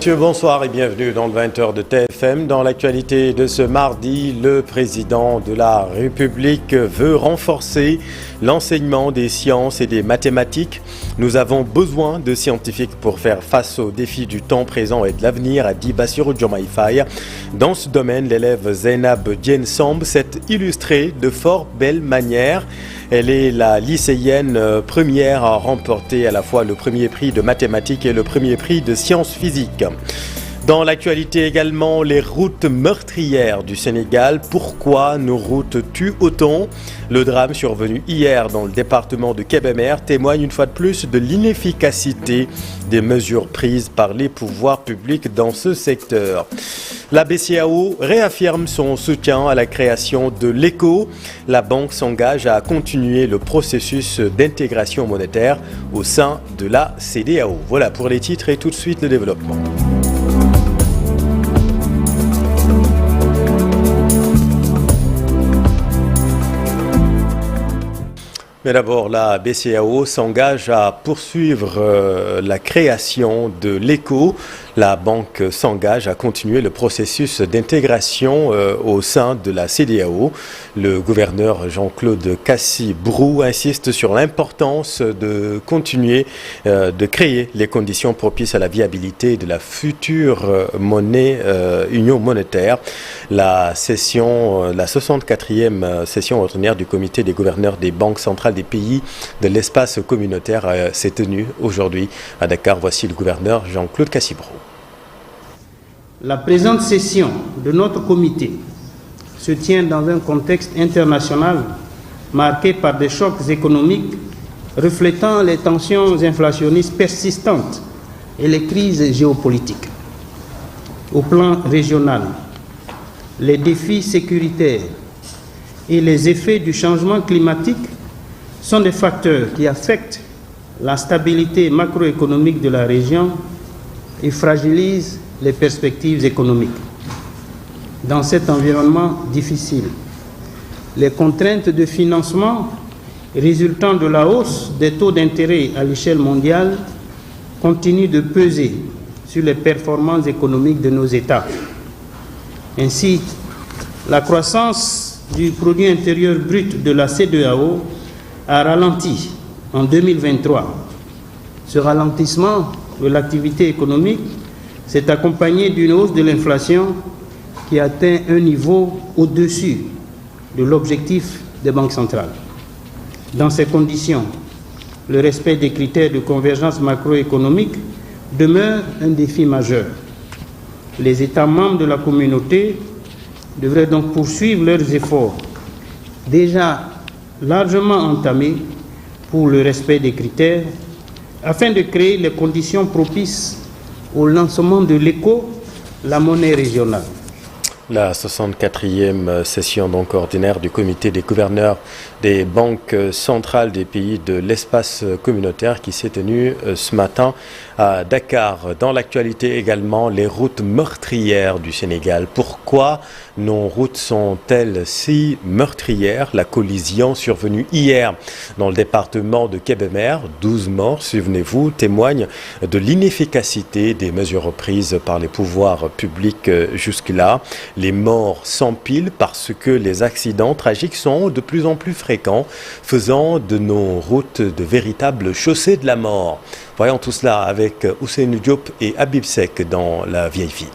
messieurs, bonsoir et bienvenue dans le 20h de TFM. Dans l'actualité de ce mardi, le président de la République veut renforcer l'enseignement des sciences et des mathématiques. Nous avons besoin de scientifiques pour faire face aux défis du temps présent et de l'avenir, a dit Bassirou Diomaye Faye. Dans ce domaine, l'élève Zainab Diène Samb s'est illustrée de fort belle manière. Elle est la lycéenne première à remporter à la fois le premier prix de mathématiques et le premier prix de sciences physiques. Dans l'actualité également, les routes meurtrières du Sénégal. Pourquoi nos routes tuent autant? Le drame survenu hier dans le département de Kébémer témoigne une fois de plus de l'inefficacité des mesures prises par les pouvoirs publics dans ce secteur. La BCEAO réaffirme son soutien à la création de l'ECO. La banque s'engage à continuer le processus d'intégration monétaire au sein de la CEDEAO. Voilà pour les titres et tout de suite le développement. Mais d'abord, la BCEAO s'engage à poursuivre la création de l'ECO. La banque s'engage à continuer le processus d'intégration au sein de la CEDEAO. Le gouverneur Jean-Claude Cassibrou insiste sur l'importance de continuer de créer les conditions propices à la viabilité de la future union monétaire. La 64e session ordinaire du comité des gouverneurs des banques centrales des pays de l'espace communautaire s'est tenue aujourd'hui à Dakar. Voici le gouverneur Jean-Claude Cassibrou. La présente session de notre comité se tient dans un contexte international marqué par des chocs économiques reflétant les tensions inflationnistes persistantes et les crises géopolitiques. Au plan régional, les défis sécuritaires et les effets du changement climatique sont des facteurs qui affectent la stabilité macroéconomique de la région et fragilisent les perspectives économiques. Dans cet environnement difficile, les contraintes de financement résultant de la hausse des taux d'intérêt à l'échelle mondiale continuent de peser sur les performances économiques de nos États. Ainsi, la croissance du produit intérieur brut de la CEDEAO a ralenti en 2023. Ce ralentissement de l'activité économique s'est accompagné d'une hausse de l'inflation qui atteint un niveau au-dessus de l'objectif des banques centrales. Dans ces conditions, le respect des critères de convergence macroéconomique demeure un défi majeur. Les États membres de la communauté devraient donc poursuivre leurs efforts déjà largement entamés pour le respect des critères afin de créer les conditions propices au lancement de l'ECO, la monnaie régionale. La 64e session donc ordinaire du comité des gouverneurs des banques centrales des pays de l'espace communautaire qui s'est tenue ce matin à Dakar. Dans l'actualité également, les routes meurtrières du Sénégal. Pourquoi nos routes sont-elles si meurtrières? La collision survenue hier dans le département de Kébémer, 12 morts, souvenez-vous, témoigne de l'inefficacité des mesures prises par les pouvoirs publics jusque-là. Les morts s'empilent parce que les accidents tragiques sont de plus en plus fréquents, faisant de nos routes de véritables chaussées de la mort. Voyons tout cela avec Ousseynou Diop et Habib Sek dans la vieille ville.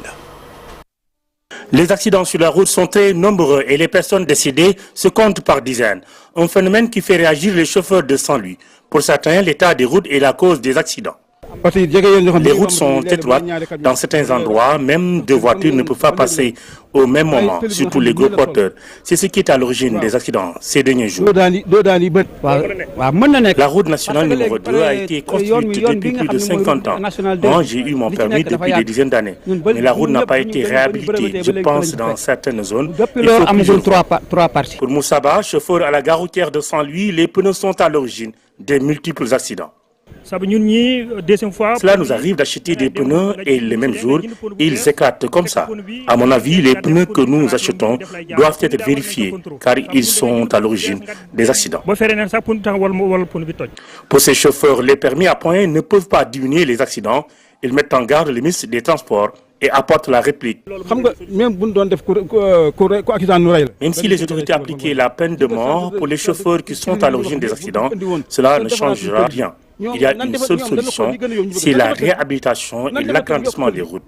Les accidents sur la route sont très nombreux et les personnes décédées se comptent par dizaines. Un phénomène qui fait réagir les chauffeurs de Saint-Louis. Pour certains, l'état des routes est la cause des accidents. Les routes sont étroites. Dans certains endroits, même deux voitures ne peuvent pas passer au même moment, surtout les gros porteurs. C'est ce qui est à l'origine des accidents ces derniers jours. La route nationale numéro 2 a été construite depuis plus de 50 ans. Moi, j'ai eu mon permis depuis des dizaines d'années. Mais la route n'a pas été réhabilitée. Je pense dans certaines zones, il faut plusieurs parties. Pour Moussaba, chauffeur à la gare routière de Saint-Louis, les pneus sont à l'origine des multiples accidents. Cela nous arrive d'acheter des pneus et le même jour, ils éclatent comme ça. À mon avis, les pneus que nous achetons doivent être vérifiés car ils sont à l'origine des accidents. Pour ces chauffeurs, les permis à points ne peuvent pas diminuer les accidents. Ils mettent en garde le ministre des Transports et apportent la réplique. Même si les autorités appliquaient la peine de mort pour les chauffeurs qui sont à l'origine des accidents, cela ne changera rien. Il y a une seule solution, c'est la réhabilitation et l'agrandissement des routes.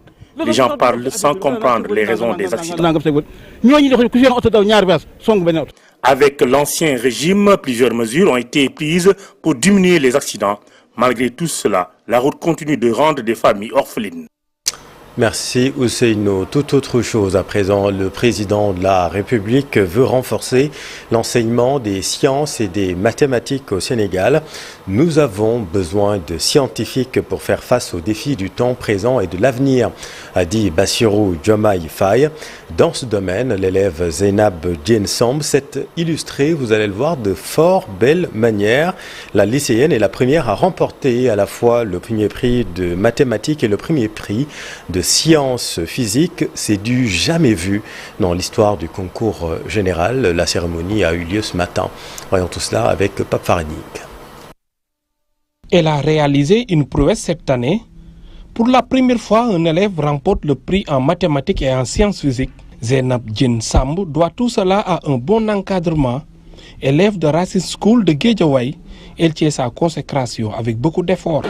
Les gens parlent sans comprendre les raisons des accidents. Avec l'ancien régime, plusieurs mesures ont été prises pour diminuer les accidents. Malgré tout cela, la route continue de rendre des familles orphelines. Merci Ousseynou. Toute autre chose à présent, le président de la République veut renforcer l'enseignement des sciences et des mathématiques au Sénégal. Nous avons besoin de scientifiques pour faire face aux défis du temps présent et de l'avenir, a dit Bassirou Diomaye Faye. Dans ce domaine, l'élève Zainab Diène Samb s'est illustrée, vous allez le voir, de fort belle manière. La lycéenne est la première à remporter à la fois le premier prix de mathématiques et le premier prix de sciences physiques. C'est du jamais vu dans l'histoire du concours général. La cérémonie a eu lieu ce matin. Voyons tout cela avec Pape Faranik. Elle a réalisé une prouesse cette année. Pour la première fois, un élève remporte le prix en mathématiques et en sciences physiques. Zainab Diène Samb doit tout cela à un bon encadrement. Élève de Racine School de Guédiawaye, elle tient sa consécration avec beaucoup d'efforts.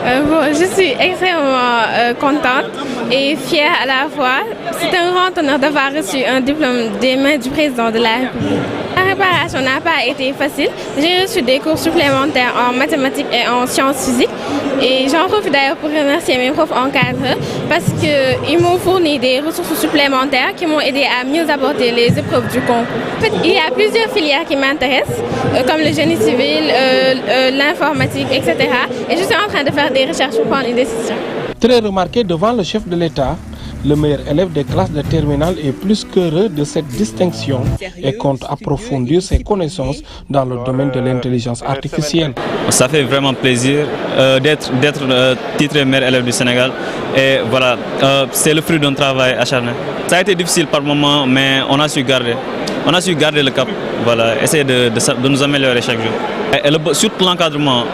Je suis extrêmement contente et fière à la fois. C'est un grand honneur d'avoir reçu un diplôme des mains du président de la République. La préparation n'a pas été facile. J'ai reçu des cours supplémentaires en mathématiques et en sciences physiques. Et j'en profite d'ailleurs pour remercier mes profs encadreurs parce qu'ils m'ont fourni des ressources supplémentaires qui m'ont aidé à mieux aborder les épreuves du concours. En fait, il y a plusieurs filières qui m'intéressent, comme le génie civil, l'informatique, etc. Et je suis en train de faire des recherches pour prendre une décision. Très remarqué devant le chef de l'État, le meilleur élève des classes de terminale est plus qu'heureux de cette distinction et compte approfondir ses connaissances dans le domaine de l'intelligence artificielle. Ça fait vraiment plaisir d'être titré meilleur élève du Sénégal et voilà, c'est le fruit d'un travail acharné. Ça a été difficile par moments, mais on a su garder le cap, voilà, essayer de nous améliorer chaque jour. Et surtout l'encadrement,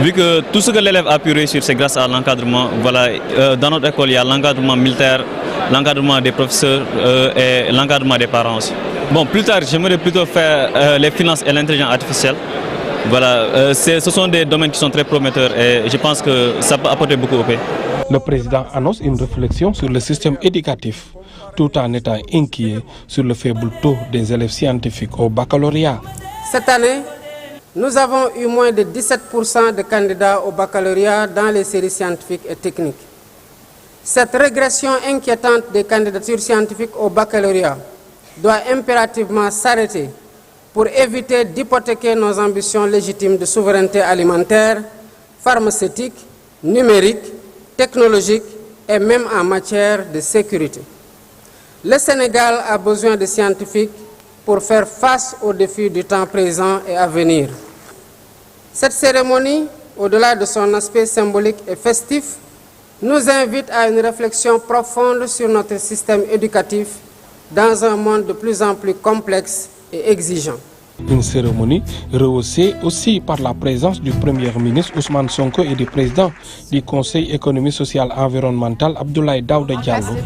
vu que tout ce que l'élève a pu réussir, c'est grâce à l'encadrement. Voilà, dans notre école, il y a l'encadrement militaire, l'encadrement des professeurs et l'encadrement des parents aussi. Bon, plus tard, j'aimerais plutôt faire les finances et l'intelligence artificielle. Voilà, ce sont des domaines qui sont très prometteurs et je pense que ça peut apporter beaucoup au pays. Le président annonce une réflexion sur le système éducatif, tout en étant inquiet sur le faible taux des élèves scientifiques au baccalauréat. Cette année, nous avons eu moins de 17% de candidats au baccalauréat dans les séries scientifiques et techniques. Cette régression inquiétante des candidatures scientifiques au baccalauréat doit impérativement s'arrêter pour éviter d'hypothéquer nos ambitions légitimes de souveraineté alimentaire, pharmaceutique, numérique, technologique et même en matière de sécurité. Le Sénégal a besoin de scientifiques pour faire face aux défis du temps présent et à venir. Cette cérémonie, au-delà de son aspect symbolique et festif, nous invite à une réflexion profonde sur notre système éducatif dans un monde de plus en plus complexe et exigeant. Une cérémonie rehaussée aussi par la présence du Premier ministre Ousmane Sonko et du président du Conseil économique, social et environnemental Abdoulaye Daouda Diallo.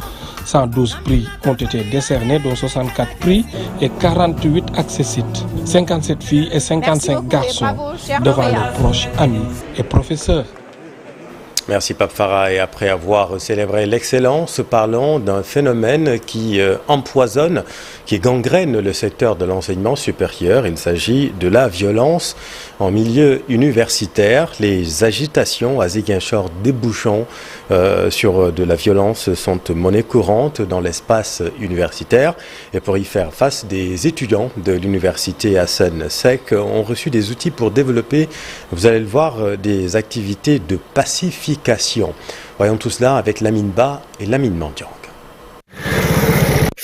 112 prix ont été décernés, dont 64 prix et 48 accessites. 57 filles et 55 garçons devant leurs proches, amis et professeurs. Merci Pape Farah. Et après avoir célébré l'excellence, parlons d'un phénomène qui empoisonne, qui gangrène le secteur de l'enseignement supérieur. Il s'agit de la violence en milieu universitaire. Les agitations à Ziguinchor débouchant sur de la violence sont monnaie courante dans l'espace universitaire. Et pour y faire face, des étudiants de l'université Hassan Sek ont reçu des outils pour développer, vous allez le voir, des activités de pacification. Voyons tout cela avec Lamine Ba et Lamine Mandiang.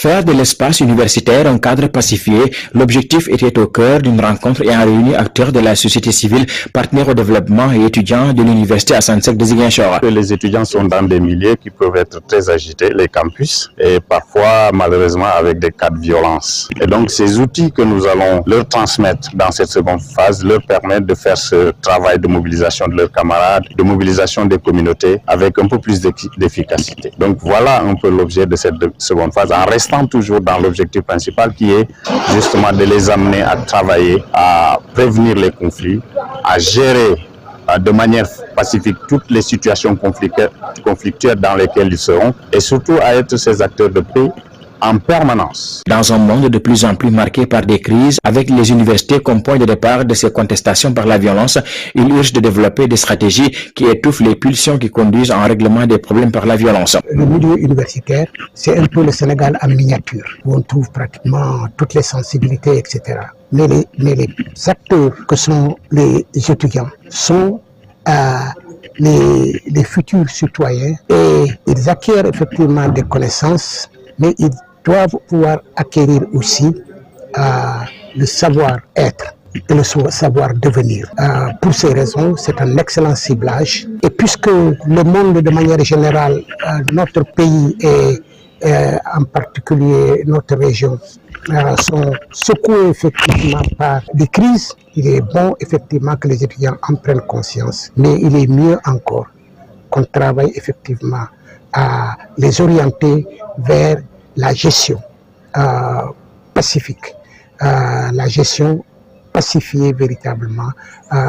Faire de l'espace universitaire un cadre pacifié, l'objectif était au cœur d'une rencontre ayant réuni acteurs de la société civile, partenaires au développement et étudiants de l'université Assane Seck de Ziguinchor. Les étudiants sont dans des milieux qui peuvent être très agités, les campus, et parfois malheureusement avec des cas de violence. Et donc ces outils que nous allons leur transmettre dans cette seconde phase leur permettent de faire ce travail de mobilisation de leurs camarades, de mobilisation des communautés avec un peu plus d'efficacité. Donc voilà un peu l'objet de cette seconde phase, en restant toujours dans l'objectif principal qui est justement de les amener à travailler, à prévenir les conflits, à gérer de manière pacifique toutes les situations conflictuelles dans lesquelles ils seront et surtout à être ces acteurs de paix en permanence. Dans un monde de plus en plus marqué par des crises, avec les universités comme point de départ de ces contestations par la violence, il urge de développer des stratégies qui étouffent les pulsions qui conduisent à un règlement des problèmes par la violence. Le milieu universitaire, c'est un peu le Sénégal en miniature, où on trouve pratiquement toutes les sensibilités, etc. Mais les acteurs que sont les étudiants sont les futurs citoyens et ils acquièrent effectivement des connaissances, mais ils doivent pouvoir acquérir aussi le savoir-être et le savoir-devenir. Pour ces raisons, c'est un excellent ciblage. Et puisque le monde, de manière générale, notre pays et en particulier notre région, sont secoués effectivement par des crises, il est bon effectivement que les étudiants en prennent conscience, mais il est mieux encore qu'on travaille effectivement à les orienter vers la gestion pacifique, la gestion pacifier véritablement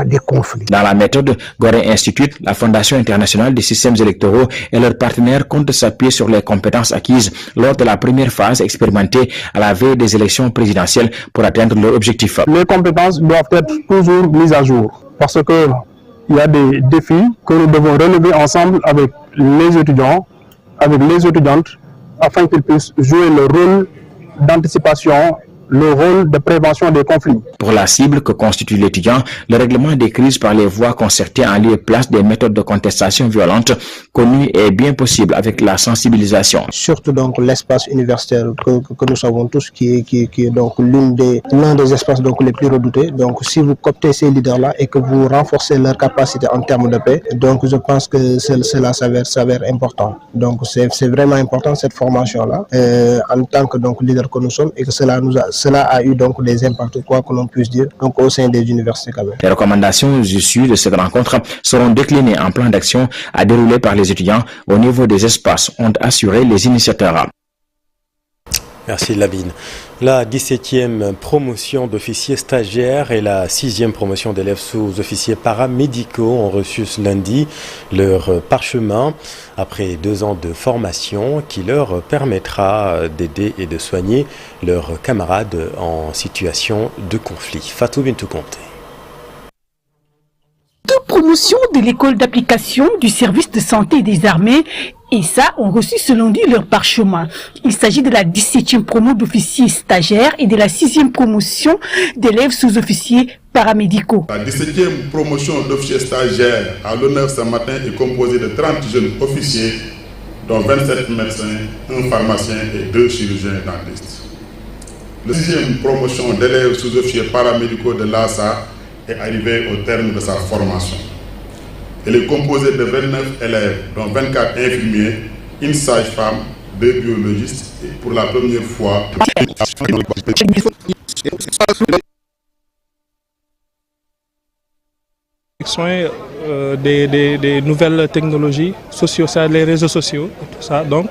des conflits. Dans la méthode Gorée Institute, la Fondation internationale des systèmes électoraux et leurs partenaires comptent s'appuyer sur les compétences acquises lors de la première phase expérimentée à la veille des élections présidentielles pour atteindre leur objectif. Les compétences doivent être toujours mises à jour parce que il y a des défis que nous devons relever ensemble avec les étudiants, avec les étudiantes, afin qu'ils puissent jouer le rôle d'anticipation, le rôle de prévention des conflits. Pour la cible que constitue l'étudiant, le règlement des crises par les voies concertées en lieu et place des méthodes de contestation violentes connues est bien possible avec la sensibilisation. Surtout donc l'espace universitaire que nous savons tous qui est donc l'un des espaces donc les plus redoutés. Donc si vous cooptez ces leaders-là et que vous renforcez leur capacité en termes de paix, donc je pense que cela s'avère important. Donc c'est vraiment important cette formation-là en tant que donc leader que nous sommes et que cela a eu donc des impacts, quoi que l'on puisse dire, donc au sein des universités quand même. Les recommandations issues de cette rencontre seront déclinées en plan d'action à dérouler par les étudiants au niveau des espaces, ont assuré les initiateurs. Merci Labine. La 17e promotion d'officiers stagiaires et la 6e promotion d'élèves sous-officiers paramédicaux ont reçu ce lundi leur parchemin après 2 ans de formation qui leur permettra d'aider et de soigner leurs camarades en situation de conflit. Fatou Bintou Conté. 2 promotions de l'école d'application du service de santé des armées et ça ont reçu ce lundi leur parchemin. Il s'agit de la 17e promo d'officiers stagiaires et de la 6e promotion d'élèves sous-officiers paramédicaux. La 17e promotion d'officiers stagiaires à l'honneur ce matin est composée de 30 jeunes officiers, dont 27 médecins, 1 pharmacien et 2 chirurgiens dentistes. La 6e promotion d'élèves sous-officiers paramédicaux de l'ASA est arrivée au terme de sa formation. Elle est composée de 29 élèves, dont 24 infirmiers, 1 sage-femme, 2 biologistes et pour la première fois... Soins des nouvelles technologies, les réseaux sociaux, tout ça. Donc,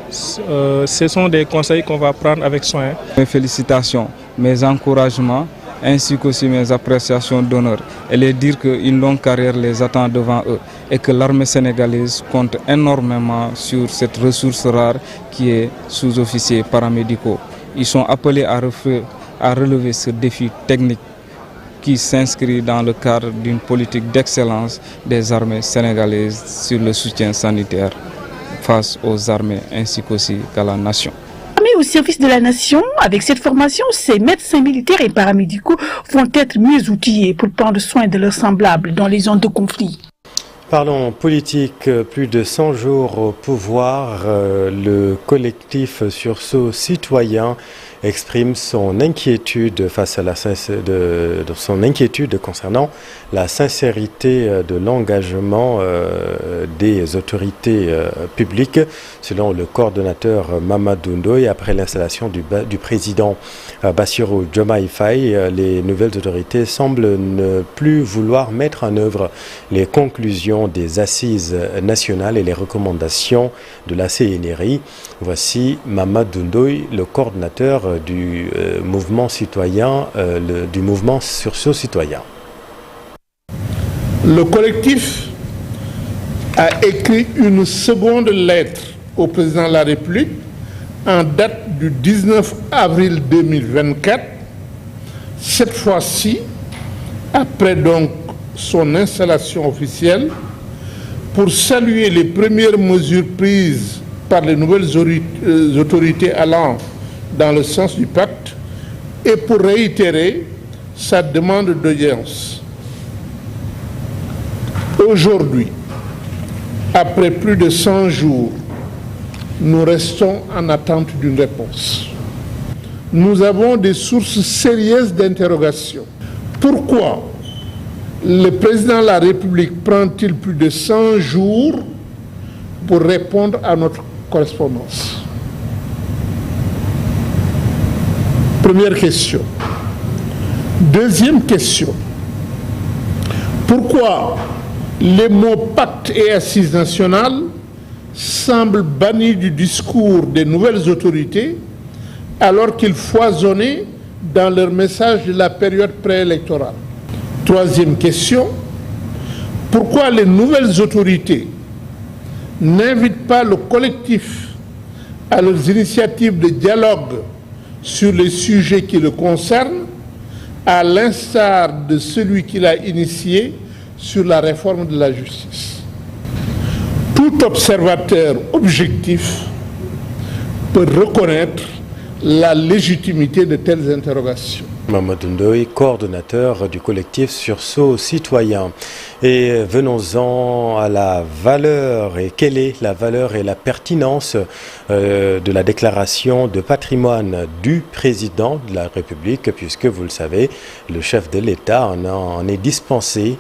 ce sont des conseils qu'on va prendre avec soin. Mes félicitations, mes encouragements, ainsi qu'aussi mes appréciations d'honneur et les dire qu'une longue carrière les attend devant eux et que l'armée sénégalaise compte énormément sur cette ressource rare qui est sous-officiers paramédicaux. Ils sont appelés à relever ce défi technique qui s'inscrit dans le cadre d'une politique d'excellence des armées sénégalaises sur le soutien sanitaire face aux armées ainsi qu'aussi qu'à la nation. Au service de la nation, avec cette formation, ces médecins militaires et paramédicaux vont être mieux outillés pour prendre soin de leurs semblables dans les zones de conflit. Parlons politique, plus de 100 jours au pouvoir, le collectif Sursaut Citoyen exprime son inquiétude face à son inquiétude concernant la sincérité de l'engagement des autorités publiques. Selon le coordonnateur Mamadou Ndoye, après l'installation du président Bassirou Diomaye Faye, les nouvelles autorités semblent ne plus vouloir mettre en œuvre les conclusions des assises nationales et les recommandations de la CNRI. Voici Mamadou Ndoye, le coordonnateur du mouvement citoyen, du mouvement Sursaut Citoyen. Le collectif a écrit une seconde lettre au président de la République en date du 19 avril 2024. Cette fois-ci, après donc son installation officielle, pour saluer les premières mesures prises par les nouvelles autorités allant dans le sens du pacte et pour réitérer sa demande d'audience. Aujourd'hui, après plus de 100 jours, nous restons en attente d'une réponse. Nous avons des sources sérieuses d'interrogation. Pourquoi le président de la République prend-il plus de 100 jours pour répondre à notre correspondance? Première question. Deuxième question. Pourquoi les mots pacte et assises nationales semblent bannis du discours des nouvelles autorités alors qu'ils foisonnaient dans leur message de la période préélectorale? Troisième question. Pourquoi les nouvelles autorités n'invitent pas le collectif à leurs initiatives de dialogue sur les sujets qui le concernent, à l'instar de celui qu'il a initié sur la réforme de la justice? Tout observateur objectif peut reconnaître la légitimité de telles interrogations. Mamadou Ndoye, coordonnateur du collectif Sursaut Citoyen. Et venons-en à la valeur. Et quelle est la valeur et la pertinence de la déclaration de patrimoine du président de la République, puisque vous le savez, le chef de l'État en est dispensé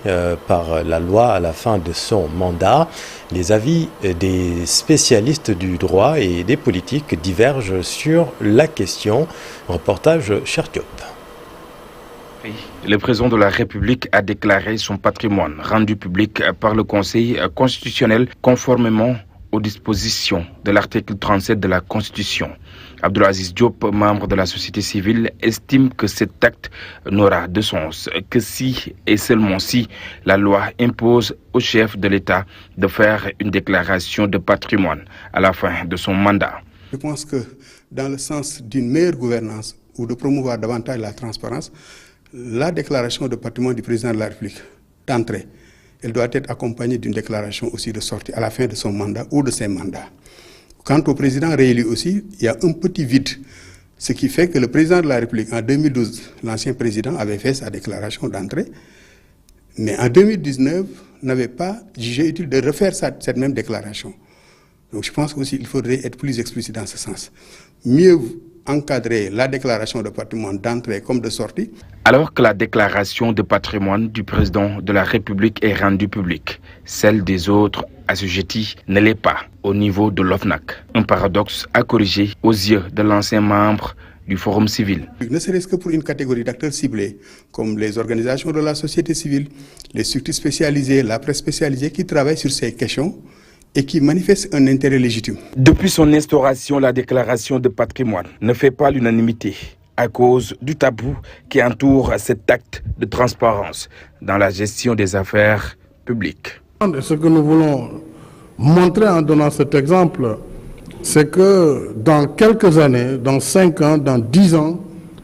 par la loi à la fin de son mandat. Les avis des spécialistes du droit et des politiques divergent sur la question. Reportage Cher Diop. Le président de la République a déclaré son patrimoine rendu public par le Conseil constitutionnel conformément aux dispositions de l'article 37 de la Constitution. Abdoulaziz Diop, membre de la société civile, estime que cet acte n'aura de sens que si et seulement si la loi impose au chef de l'État de faire une déclaration de patrimoine à la fin de son mandat. Je pense que dans le sens d'une meilleure gouvernance ou de promouvoir davantage la transparence, la déclaration de patrimoine du président de la République d'entrée, elle doit être accompagnée d'une déclaration aussi de sortie à la fin de son mandat ou de ses mandats. Quant au président réélu aussi, il y a un petit vide, ce qui fait que le président de la République, en 2012, l'ancien président avait fait sa déclaration d'entrée, mais en 2019, n'avait pas jugé utile de refaire cette même déclaration. Donc je pense aussi qu'il faudrait être plus explicite dans ce sens. Mieux encadrer la déclaration de patrimoine d'entrée comme de sortie. Alors que la déclaration de patrimoine du président de la République est rendue publique, celle des autres assujettis ne l'est pas au niveau de l'OFNAC. Un paradoxe à corriger aux yeux de l'ancien membre du Forum civil. Ne serait-ce que pour une catégorie d'acteurs ciblés, comme les organisations de la société civile, les structures spécialisées, la presse spécialisée qui travaillent sur ces questions et qui manifeste un intérêt légitime. Depuis son instauration, la déclaration de patrimoine ne fait pas l'unanimité à cause du tabou qui entoure cet acte de transparence dans la gestion des affaires publiques. Ce que nous voulons montrer en donnant cet exemple, c'est que dans quelques années, dans 5 ans, dans 10 ans,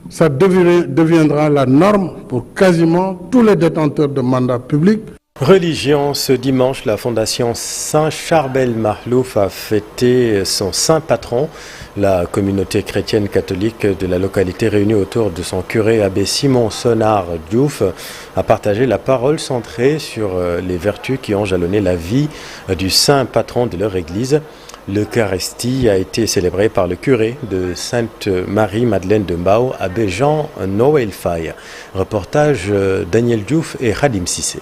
ça deviendra la norme pour quasiment tous les détenteurs de mandats publics. Religion, ce dimanche, la Fondation Saint-Charbel Mahlouf a fêté son saint patron. La communauté chrétienne catholique de la localité réunie autour de son curé abbé Simon Sonar Diouf a partagé la parole centrée sur les vertus qui ont jalonné la vie du saint patron de leur église. L'Eucharistie a été célébrée par le curé de Sainte-Marie-Madeleine de Mbao, abbé Jean-Noël Faye. Reportage Daniel Diouf et Khadim Sissé.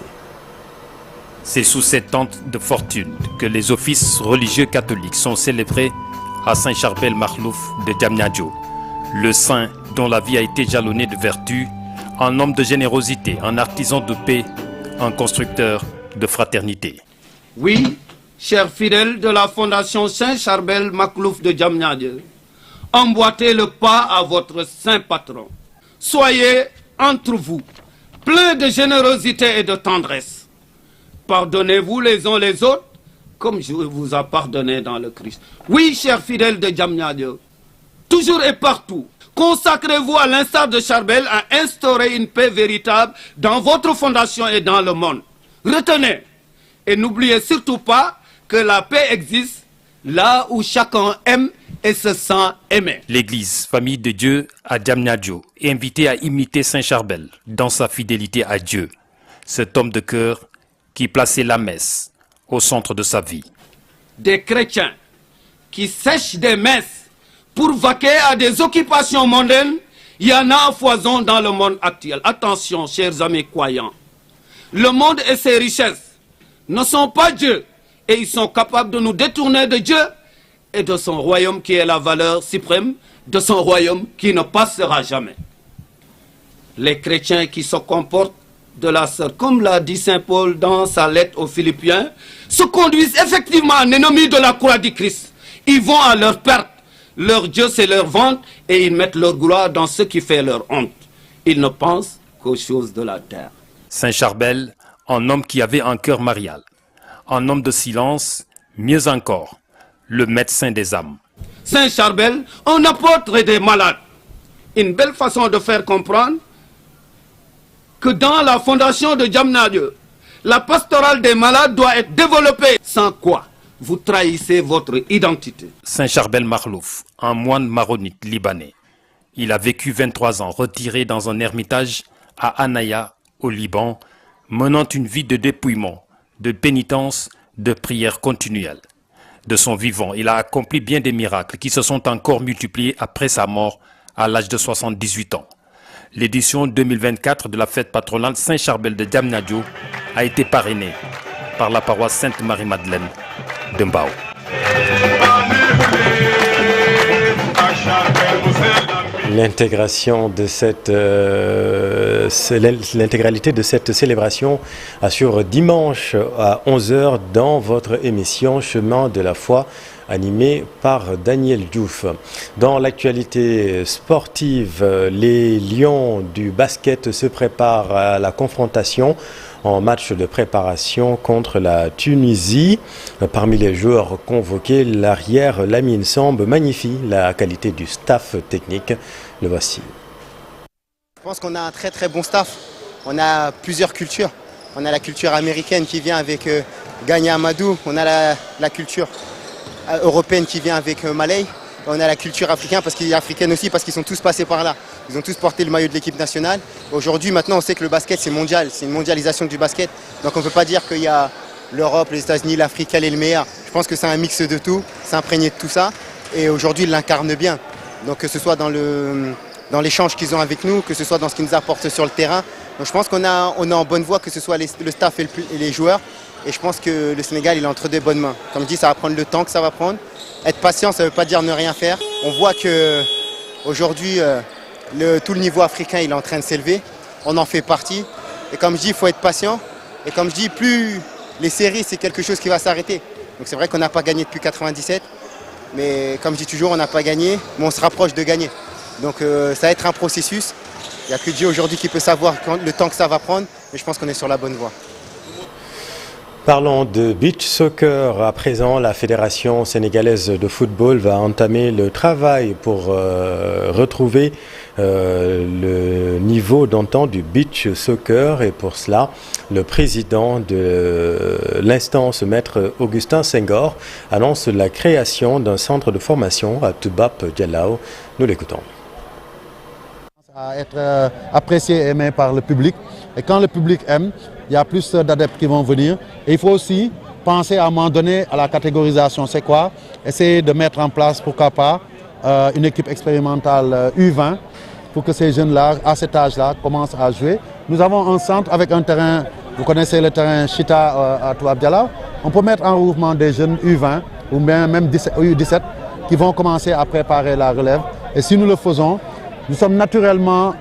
C'est sous cette tente de fortune que les offices religieux catholiques sont célébrés à Saint-Charbel Mahlouf de Diamniadio, le saint dont la vie a été jalonnée de vertu, un homme de générosité, un artisan de paix, un constructeur de fraternité. Oui, chers fidèles de la Fondation Saint-Charbel Mahlouf de Diamniadio, emboîtez le pas à votre saint patron. Soyez entre vous, pleins de générosité et de tendresse. Pardonnez-vous les uns les autres, comme je vous ai pardonné dans le Christ. Oui, chers fidèles de Diamniadio, toujours et partout, consacrez-vous à l'instar de Charbel à instaurer une paix véritable dans votre fondation et dans le monde. Retenez, et n'oubliez surtout pas que la paix existe là où chacun aime et se sent aimé. L'Église, famille de Dieu à Diamniadio, est invitée à imiter Saint Charbel dans sa fidélité à Dieu, cet homme de cœur qui plaçait la messe au centre de sa vie. Des chrétiens qui sèchent des messes pour vaquer à des occupations mondaines, il y en a à foison dans le monde actuel. Attention, chers amis croyants, le monde et ses richesses ne sont pas Dieu et ils sont capables de nous détourner de Dieu et de son royaume qui est la valeur suprême, de son royaume qui ne passera jamais. Les chrétiens qui se comportent de la sorte, comme l'a dit Saint Paul dans sa lettre aux Philippiens, se conduisent effectivement en ennemis de la croix du Christ. Ils vont à leur perte. Leur Dieu, c'est leur vente et ils mettent leur gloire dans ce qui fait leur honte. Ils ne pensent qu'aux choses de la terre. Saint Charbel, un homme qui avait un cœur marial, un homme de silence, mieux encore, le médecin des âmes. Saint Charbel, un apôtre des malades. Une belle façon de faire comprendre que dans la fondation de Diamniadio, la pastorale des malades doit être développée, sans quoi vous trahissez votre identité. Saint Charbel Mahlouf, un moine maronite libanais. Il a vécu 23 ans retiré dans un ermitage à Anaya, au Liban, menant une vie de dépouillement, de pénitence, de prière continuelle. De son vivant, il a accompli bien des miracles qui se sont encore multipliés après sa mort à l'âge de 78 ans. L'édition 2024 de la fête patronale Saint-Charbel de Diamniadio a été parrainée par la paroisse Sainte-Marie-Madeleine de Mbao. L'intégralité de cette célébration assure dimanche à 11h dans votre émission Chemin de la foi, animé par Daniel Diouf. Dans l'actualité sportive, les Lions du basket se préparent à la confrontation en match de préparation contre la Tunisie. Parmi les joueurs convoqués, l'arrière Lamine Samb magnifie la qualité du staff technique. Le voici. Je pense qu'on a un très très bon staff. On a plusieurs cultures. On a la culture américaine qui vient avec Gagna Amadou. On a la culture européenne qui vient avec Malay. On a la culture africaine aussi parce qu'ils sont tous passés par là. Ils ont tous porté le maillot de l'équipe nationale. Aujourd'hui, maintenant, on sait que le basket, c'est mondial. C'est une mondialisation du basket. Donc on ne peut pas dire qu'il y a l'Europe, les États-Unis, l'Afrique, elle est le meilleur. Je pense que c'est un mix de tout. C'est imprégné de tout ça. Et aujourd'hui, ils l'incarnent bien. Donc que ce soit dans l'échange qu'ils ont avec nous, que ce soit dans ce qu'ils nous apportent sur le terrain. Donc je pense qu'on est en bonne voie, que ce soit le staff et les joueurs. Et je pense que le Sénégal, il est entre des bonnes mains. Comme je dis, ça va prendre le temps que ça va prendre. Être patient, ça ne veut pas dire ne rien faire. On voit qu'aujourd'hui, tout le niveau africain, il est en train de s'élever. On en fait partie. Et comme je dis, il faut être patient. Et comme je dis, plus les séries, c'est quelque chose qui va s'arrêter. Donc c'est vrai qu'on n'a pas gagné depuis 97. Mais comme je dis toujours, on n'a pas gagné, mais on se rapproche de gagner. Donc ça va être un processus. Il n'y a que Dieu aujourd'hui qui peut savoir le temps que ça va prendre. Mais je pense qu'on est sur la bonne voie. Parlons de beach soccer. À présent, la Fédération sénégalaise de football va entamer le travail pour retrouver le niveau d'antan du beach soccer. Et pour cela, le président de l'instance, maître Augustin Senghor, annonce la création d'un centre de formation à Toubab Dialaw. Nous l'écoutons. À être apprécié et aimé par le public. Et quand le public aime, il y a plus d'adeptes qui vont venir. Et il faut aussi penser à un moment donné à la catégorisation. C'est quoi? Essayer de mettre en place, pourquoi pas, une équipe expérimentale U20 pour que ces jeunes-là, à cet âge-là, commencent à jouer. Nous avons un centre avec un terrain, vous connaissez le terrain Chita à Toubab Dialaw. On peut mettre en mouvement des jeunes U20 ou même U17 qui vont commencer à préparer la relève. Et si nous le faisons, nous sommes naturellement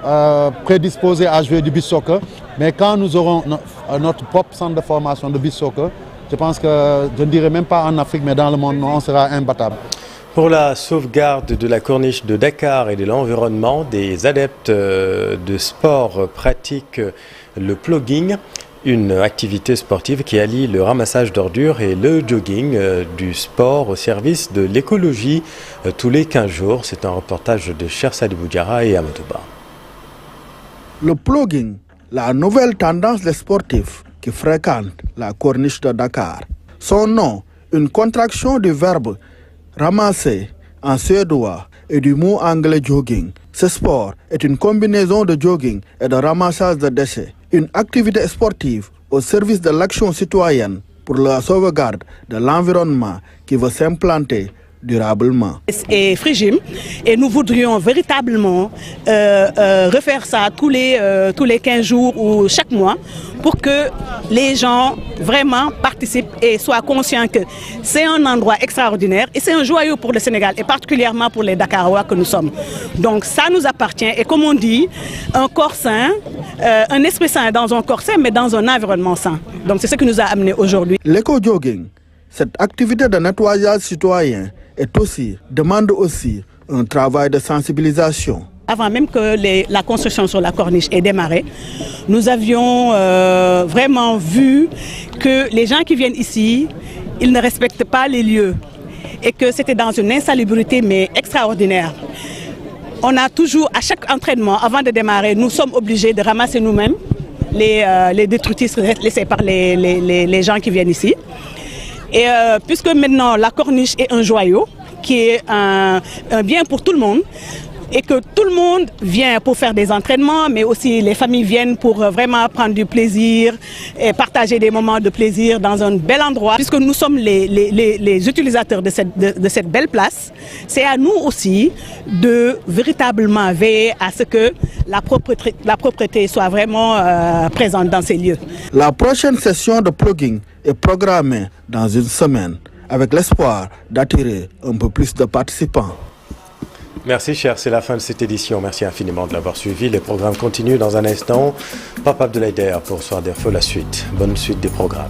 prédisposés à jouer du beach soccer, mais quand nous aurons notre propre centre de formation de beach soccer, je pense que, je ne dirais même pas en Afrique, mais dans le monde, on sera imbattable. Pour la sauvegarde de la corniche de Dakar et de l'environnement, des adeptes de sport pratiquent le plugging, une activité sportive qui allie le ramassage d'ordures et le jogging, du sport au service de l'écologie tous les 15 jours. C'est un reportage de Cher Sadibou Diarra et Amadouba. Le plugging, la nouvelle tendance des sportifs qui fréquentent la corniche de Dakar. Son nom, une contraction du verbe ramasser en suédois et du mot anglais jogging. Ce sport est une combinaison de jogging et de ramassage de déchets. Une activité sportive au service de l'action citoyenne pour la sauvegarde de l'environnement qui veut s'implanter durablement. Et Frigim, et nous voudrions véritablement refaire ça tous les 15 jours ou chaque mois pour que les gens vraiment participent et soient conscients que c'est un endroit extraordinaire et c'est un joyau pour le Sénégal et particulièrement pour les Dakarois que nous sommes. Donc ça nous appartient et comme on dit, un corps sain, un esprit sain dans un corps sain mais dans un environnement sain. Donc c'est ce qui nous a amenés aujourd'hui. L'éco-jogging, cette activité de nettoyage citoyen demande aussi un travail de sensibilisation. Avant même que la construction sur la corniche ait démarré, nous avions vraiment vu que les gens qui viennent ici, ils ne respectent pas les lieux et que c'était dans une insalubrité mais extraordinaire. On a toujours, à chaque entraînement, avant de démarrer, nous sommes obligés de ramasser nous-mêmes les détritus laissés par les gens qui viennent ici. Et puisque maintenant la corniche est un joyau, qui est un bien pour tout le monde, et que tout le monde vient pour faire des entraînements, mais aussi les familles viennent pour vraiment prendre du plaisir et partager des moments de plaisir dans un bel endroit. Puisque nous sommes les utilisateurs de cette belle place, c'est à nous aussi de véritablement veiller à ce que la propreté soit vraiment présente dans ces lieux. La prochaine session de plugging est programmée dans une semaine, avec l'espoir d'attirer un peu plus de participants. Merci cher, c'est la fin de cette édition. Merci infiniment de l'avoir suivi. Les programmes continuent dans un instant. Papa Abdoulaye Der pour Soir d'Info, la suite. Bonne suite des programmes.